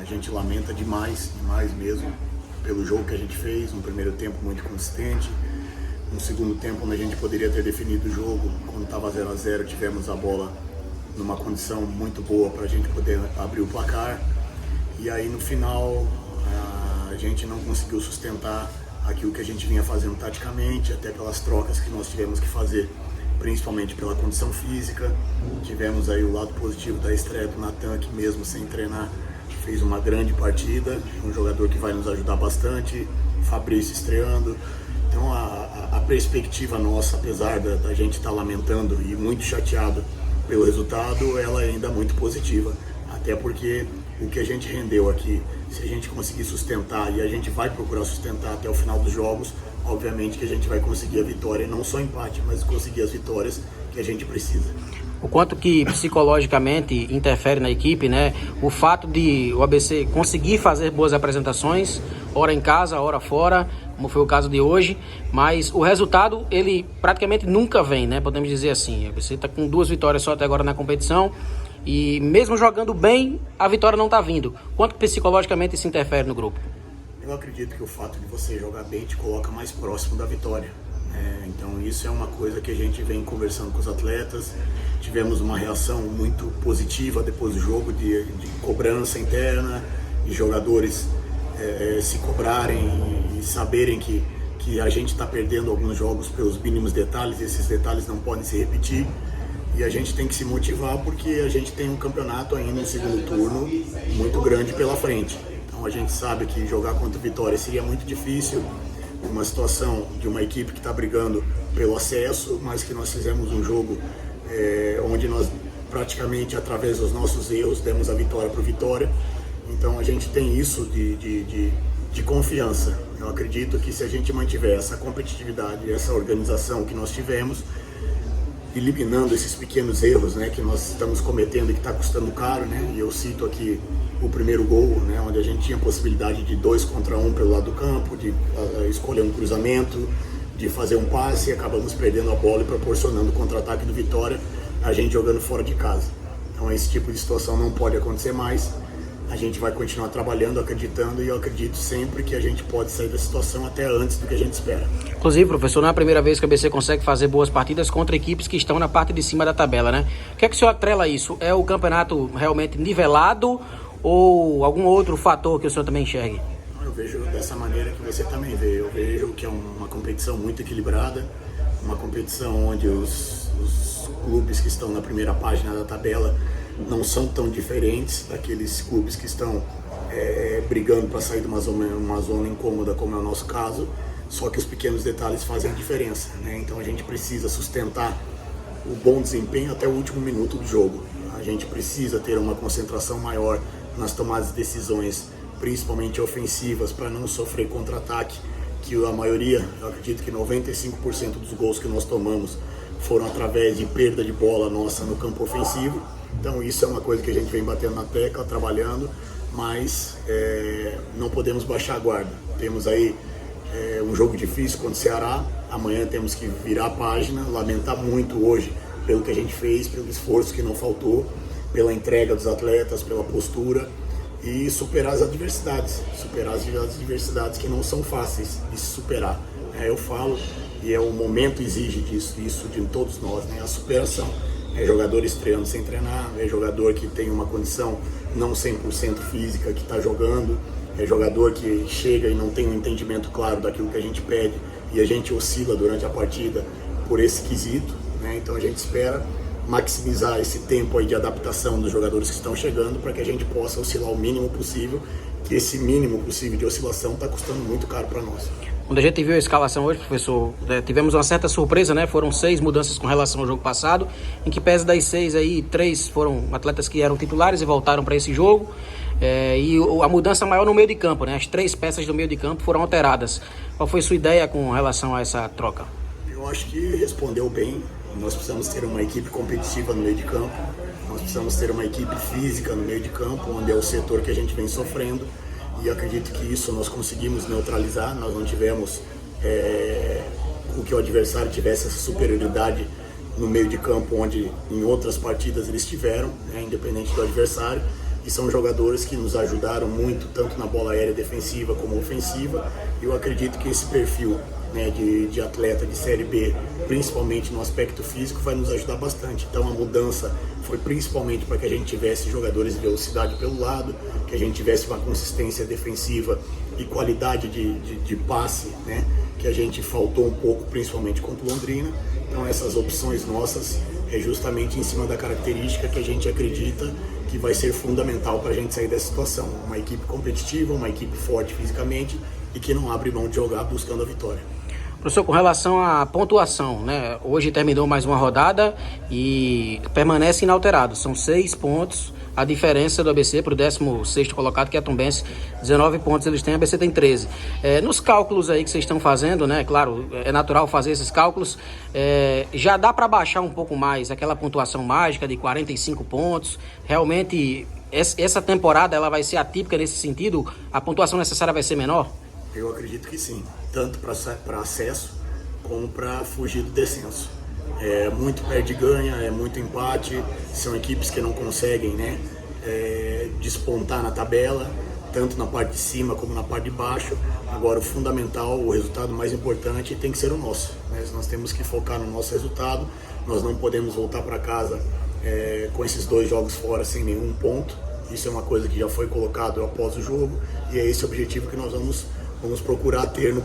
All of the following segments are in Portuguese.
gente lamenta demais, demais mesmo, pelo jogo que a gente fez, um primeiro tempo muito consistente, um segundo tempo onde a gente poderia ter definido o jogo, quando estava 0 a 0 tivemos a bola numa condição muito boa para a gente poder abrir o placar, e aí no final a gente não conseguiu sustentar aquilo que a gente vinha fazendo taticamente, até pelas trocas que nós tivemos que fazer, principalmente pela condição física. Tivemos aí o lado positivo da estreia do Natan, que mesmo sem treinar fez uma grande partida, um jogador que vai nos ajudar bastante, Fabrício estreando. Então a perspectiva nossa, apesar da gente estar lamentando e muito chateado pelo resultado, ela é ainda muito positiva, até porque o que a gente rendeu aqui, se a gente conseguir sustentar, e a gente vai procurar sustentar até o final dos jogos, obviamente que a gente vai conseguir a vitória, não só empate, mas conseguir as vitórias que a gente precisa. O quanto que psicologicamente interfere na equipe, né? O fato de o ABC conseguir fazer boas apresentações, ora em casa, ora fora, como foi o caso de hoje, mas o resultado, ele praticamente nunca vem, né? Podemos dizer assim, o ABC está com 2 vitórias só até agora na competição, e mesmo jogando bem, a vitória não está vindo. Quanto psicologicamente isso interfere no grupo? Eu acredito que o fato de você jogar bem te coloca mais próximo da vitória. Então isso é uma coisa que a gente vem conversando com os atletas. Tivemos uma reação muito positiva depois do jogo, de cobrança interna, de jogadores se cobrarem e saberem que a gente está perdendo alguns jogos pelos mínimos detalhes, esses detalhes não podem se repetir. E a gente tem que se motivar porque a gente tem um campeonato ainda no segundo turno muito grande pela frente. Então a gente sabe que jogar contra o Vitória seria muito difícil, uma situação de uma equipe que está brigando pelo acesso, mas que nós fizemos um jogo onde nós praticamente, através dos nossos erros, demos a vitória para o Vitória. Então a gente tem isso de confiança. Eu acredito que se a gente mantiver essa competitividade, essa organização que nós tivemos, eliminando esses pequenos erros, né, que nós estamos cometendo e que está custando caro, né? E eu cito aqui o primeiro gol, né, onde a gente tinha possibilidade de 2 contra 1 pelo lado do campo, de escolher um cruzamento, de fazer um passe, e acabamos perdendo a bola e proporcionando o contra-ataque do Vitória, a gente jogando fora de casa. Então esse tipo de situação não pode acontecer mais. A gente vai continuar trabalhando, acreditando, e eu acredito sempre que a gente pode sair da situação até antes do que a gente espera. Inclusive, professor, não é a primeira vez que o ABC consegue fazer boas partidas contra equipes que estão na parte de cima da tabela, né? O que é que o senhor atrela a isso? É o campeonato realmente nivelado ou algum outro fator que o senhor também enxergue? Eu vejo dessa maneira que você também vê. Eu vejo que é uma competição muito equilibrada, uma competição onde os clubes que estão na primeira página da tabela não são tão diferentes daqueles clubes que estão brigando para sair de uma zona incômoda, como é o nosso caso, só que os pequenos detalhes fazem a diferença, né? Então a gente precisa sustentar o bom desempenho até o último minuto do jogo. A gente precisa ter uma concentração maior nas tomadas de decisões, principalmente ofensivas, para não sofrer contra-ataque, que a maioria, eu acredito que 95% dos gols que nós tomamos foram através de perda de bola nossa no campo ofensivo. Então isso é uma coisa que a gente vem batendo na tecla, trabalhando, mas não podemos baixar a guarda. Temos aí um jogo difícil contra o Ceará, amanhã temos que virar a página, lamentar muito hoje pelo que a gente fez, pelo esforço que não faltou, pela entrega dos atletas, pela postura, e superar as adversidades que não são fáceis de se superar. Eu falo, e o momento exige isso de todos nós, né? A superação. É jogador estreando sem treinar, é jogador que tem uma condição não 100% física que está jogando, é jogador que chega e não tem um entendimento claro daquilo que a gente pede e a gente oscila durante a partida por esse quesito, né? Então a gente espera maximizar esse tempo aí de adaptação dos jogadores que estão chegando para que a gente possa oscilar o mínimo possível, que esse mínimo possível de oscilação está custando muito caro para nós. Quando a gente viu a escalação hoje, professor, tivemos uma certa surpresa, né? Foram 6 mudanças com relação ao jogo passado, em que pese das 6 aí, 3 foram atletas que eram titulares e voltaram para esse jogo. E a mudança maior no meio de campo, né? As 3 peças do meio de campo foram alteradas. Qual foi sua ideia com relação a essa troca? Eu acho que respondeu bem. Nós precisamos ter uma equipe competitiva no meio de campo, nós precisamos ter uma equipe física no meio de campo, onde é o setor que a gente vem sofrendo, e acredito que isso nós conseguimos neutralizar. Nós não tivemos o que o adversário tivesse essa superioridade no meio de campo, onde em outras partidas eles tiveram, né, independente do adversário, e são jogadores que nos ajudaram muito, tanto na bola aérea defensiva como ofensiva. Eu acredito que esse perfil, né, de atleta de Série B, principalmente no aspecto físico, vai nos ajudar bastante. Então a mudança foi principalmente para que a gente tivesse jogadores de velocidade pelo lado, que a gente tivesse uma consistência defensiva e qualidade de passe, né, que a gente faltou um pouco, principalmente contra o Londrina. Então essas opções nossas é justamente em cima da característica que a gente acredita que vai ser fundamental para a gente sair dessa situação. Uma equipe competitiva, uma equipe forte fisicamente e que não abre mão de jogar buscando a vitória. Professor, com relação à pontuação, né? Hoje terminou mais uma rodada e permanece inalterado. São 6 pontos a diferença do ABC para o 16º colocado, que é a Tombense. 19 pontos eles têm, a ABC tem 13. Nos cálculos aí que vocês estão fazendo, né? Claro, é natural fazer esses cálculos. Já dá para baixar um pouco mais aquela pontuação mágica de 45 pontos? Realmente, essa temporada ela vai ser atípica nesse sentido? A pontuação necessária vai ser menor? Eu acredito que sim, tanto para acesso como para fugir do descenso. É muito perde-ganha, é muito empate, são equipes que não conseguem, né, despontar na tabela, tanto na parte de cima como na parte de baixo. Agora o fundamental, o resultado mais importante tem que ser o nosso, né? Nós temos que focar no nosso resultado, nós não podemos voltar para casa com esses 2 jogos fora sem nenhum ponto. Isso é uma coisa que já foi colocado após o jogo e é esse o objetivo que nós vamos procurar ter na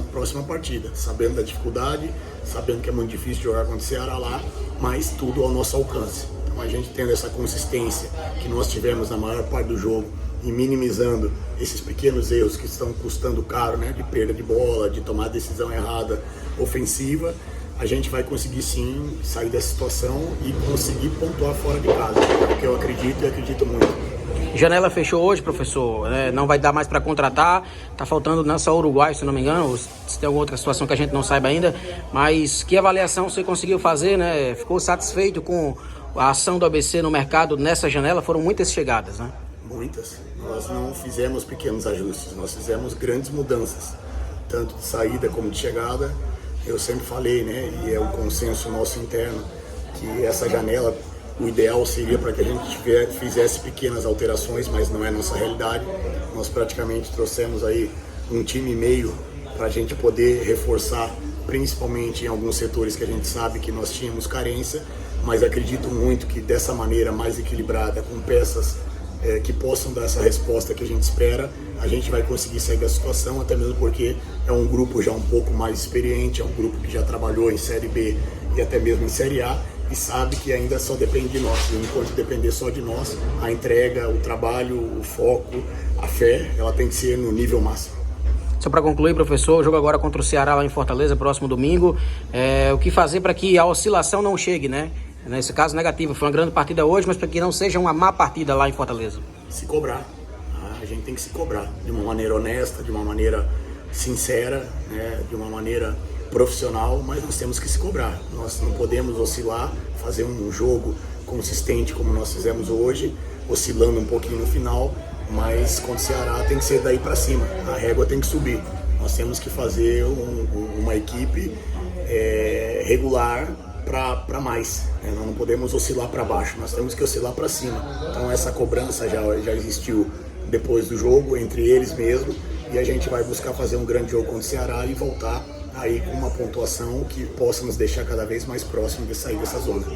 próxima partida, sabendo da dificuldade, sabendo que é muito difícil jogar contra o Ceará lá, mas tudo ao nosso alcance. Então a gente tendo essa consistência que nós tivemos na maior parte do jogo e minimizando esses pequenos erros que estão custando caro, né, de perda de bola, de tomar decisão errada ofensiva, a gente vai conseguir sim sair dessa situação e conseguir pontuar fora de casa, porque eu acredito e acredito muito. Janela fechou hoje, professor, não vai dar mais para contratar, tá faltando nessa Uruguai, se não me engano, se tem alguma outra situação que a gente não saiba ainda, mas que avaliação você conseguiu fazer, né? Ficou satisfeito com a ação do ABC no mercado nessa janela? Foram muitas chegadas, né? Muitas. Nós não fizemos pequenos ajustes, nós fizemos grandes mudanças, tanto de saída como de chegada. Eu sempre falei, né, e é o consenso nosso interno, que essa janela, o ideal seria para que a gente fizesse pequenas alterações, mas não é nossa realidade. Nós praticamente trouxemos aí um time e meio para a gente poder reforçar, principalmente em alguns setores que a gente sabe que nós tínhamos carência, mas acredito muito que dessa maneira mais equilibrada, com peças que possam dar essa resposta que a gente espera, a gente vai conseguir sair da situação, até mesmo porque é um grupo já um pouco mais experiente, é um grupo que já trabalhou em Série B e até mesmo em Série A, e sabe que ainda só depende de nós. E enquanto depender só de nós, a entrega, o trabalho, o foco, a fé, ela tem que ser no nível máximo. Só para concluir, professor, o jogo agora contra o Ceará lá em Fortaleza, próximo domingo. O que fazer para que a oscilação não chegue, né? Nesse caso negativo, foi uma grande partida hoje, mas para que não seja uma má partida lá em Fortaleza. Se cobrar. A gente tem que se cobrar de uma maneira honesta, de uma maneira sincera, né? De uma maneira profissional, mas nós temos que se cobrar. Nós não podemos oscilar, fazer um jogo consistente como nós fizemos hoje, oscilando um pouquinho no final, mas contra o Ceará tem que ser daí para cima, a régua tem que subir. Nós temos que fazer uma equipe regular para mais, né? Nós não podemos oscilar para baixo, nós temos que oscilar para cima. Então essa cobrança já existiu depois do jogo, entre eles mesmo, e a gente vai buscar fazer um grande jogo contra o Ceará e voltar aí com uma pontuação que possa nos deixar cada vez mais próximo de sair dessa zona.